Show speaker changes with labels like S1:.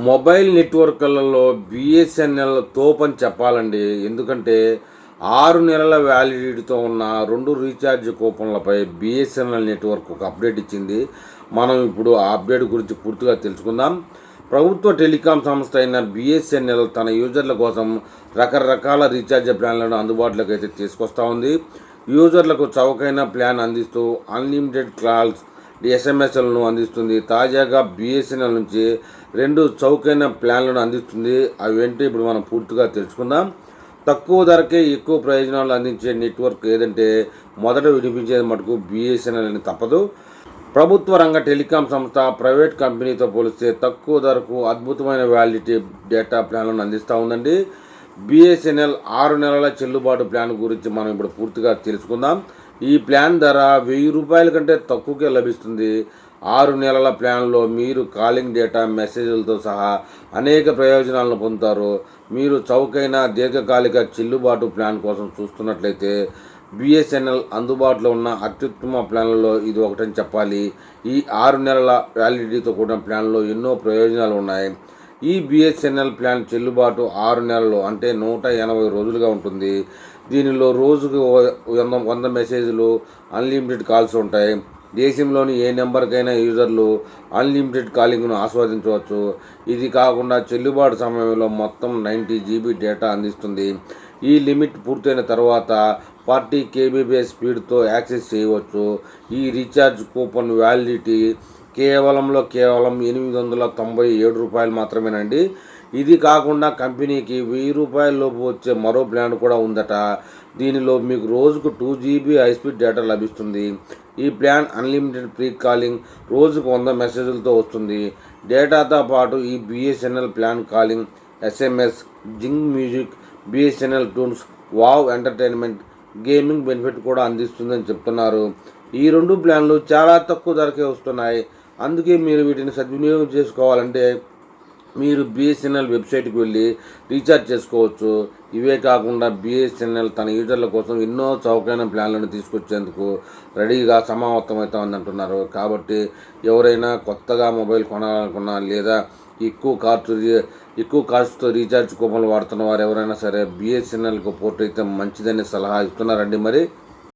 S1: Mobile నెట్వర్క్లలో BSNL తోపని చెప్పాలండి. ఎందుకంటే 6 నెలల వ్యాలిడిటీతో ఉన్న 2 రీఛార్జ్ కూపన్లపై బిఎస్ఎన్ఎల్ నెట్వర్క్ ఒక అప్డేట్ ఇచ్చింది. మనం ఇప్పుడు ఆ అప్డేట్ గురించి పూర్తిగా తెలుసుకుందాం. ప్రభుత్వ టెలికాం సంస్థ అయిన బిఎస్ఎన్ఎల్ తన యూజర్ల కోసం రకరకాల రీఛార్జ్ ప్లాన్లను అందుబాటులోకి అయితే తీసుకొస్తూ ఉంది. యూజర్లకు చౌకైన ప్లాన్ అందిస్తూ అన్లిమిటెడ్ కాల్స్, ఎస్ఎంఎస్లను అందిస్తుంది. తాజాగా బిఎస్ఎన్ఎల్ నుంచి 2 చౌకైన ప్లాన్లను అందిస్తుంది. అవి ఏంటో ఇప్పుడు మనం పూర్తిగా తెలుసుకుందాం. తక్కువ ధరకే ఎక్కువ ప్రయోజనాలు అందించే నెట్వర్క్ ఏదంటే మొదట వినిపించేది మటుకు బిఎస్ఎన్ఎల్ అని తప్పదు. ప్రభుత్వ రంగ టెలికాం సంస్థ ప్రైవేట్ కంపెనీతో పోలిస్తే తక్కువ ధరకు అద్భుతమైన వ్యాలిడిటీ డేటా ప్లాన్లను అందిస్తూ ఉందండి. బిఎస్ఎన్ఎల్ 6 నెలల చెల్లుబాటు ప్లాన్ గురించి మనం ఇప్పుడు పూర్తిగా తెలుసుకుందాం. ఈ ప్లాన్ ధర ₹1000 కంటే తక్కువకే లభిస్తుంది. 6 నెలల ప్లాన్లో మీరు కాలింగ్ డేటా, మెసేజ్లతో సహా అనేక ప్రయోజనాలను పొందుతారు. మీరు చౌకైన దీర్ఘకాలిక చెల్లుబాటు ప్లాన్ కోసం చూస్తున్నట్లయితే బిఎస్ఎన్ఎల్ అందుబాటులో ఉన్న అత్యుత్తమ ప్లాన్లలో ఇది ఒకటని చెప్పాలి. ఈ 6 నెలల వ్యాలిడిటీతో కూడిన ప్లాన్లో ఎన్నో ప్రయోజనాలు ఉన్నాయి. ఈ బిఎస్ఎన్ఎల్ ప్లాన్ చెల్లుబాటు 6 నెలలు అంటే 180 రోజులుగా ఉంటుంది. దీనిలో రోజుకు 100 మెసేజ్లు, అన్లిమిటెడ్ కాల్స్ ఉంటాయి. దేశంలోని ఏ నెంబర్కైనా యూజర్లు అన్లిమిటెడ్ కాలింగ్ను ఆస్వాదించవచ్చు. ఇది కాకుండా చెల్లుబాటు సమయంలో మొత్తం 90 GB డేటా అందిస్తుంది. ఈ లిమిట్ పూర్తయిన తర్వాత 40 kbps స్పీడ్తో యాక్సెస్ చేయవచ్చు. ఈ రీఛార్జ్ కూపన్ వ్యాలిడిటీ కేవలం ₹897 మాత్రమేనండి. ఇది కాకుండా కంపెనీకి ₹1000 లోపు వచ్చే మరో ప్లాన్ కూడా ఉందట. దీనిలో మీకు రోజుకు 2 GB హైస్పీడ్ డేటా లభిస్తుంది. ఈ ప్లాన్ అన్లిమిటెడ్ ప్రీ కాలింగ్, రోజుకు 100 మెసేజ్లతో వస్తుంది. డేటాతో పాటు ఈ BSNL plan calling, SMS, Zing music, BSNL tunes, wow entertainment, gaming benefit కూడా అందిస్తుందని చెప్తున్నారు. ఈ 2 ప్లాన్లు చాలా తక్కువ ధరకే వస్తున్నాయి. అందుకే మీరు వీటిని సద్వినియోగం చేసుకోవాలంటే మీరు బిఎస్ఎన్ఎల్ వెబ్సైట్కి వెళ్ళి రీఛార్జ్ చేసుకోవచ్చు. ఇవే కాకుండా బిఎస్ఎన్ఎల్ తన యూజర్ల కోసం ఎన్నో చౌకైన ప్లాన్లను తీసుకొచ్చేందుకు రెడీగా సమావత్తమవుతుందంటున్నారు. కాబట్టి ఎవరైనా కొత్తగా మొబైల్ కొనాలనుకున్నా లేదా ఎక్కువ కాస్ట్తో రీఛార్జ్ కూపన్లు వాడుతున్న వారు ఎవరైనా సరే బిఎస్ఎన్ఎల్కు పోర్ట్ అయితే మంచిదని సలహా ఇస్తున్నారండి. మరి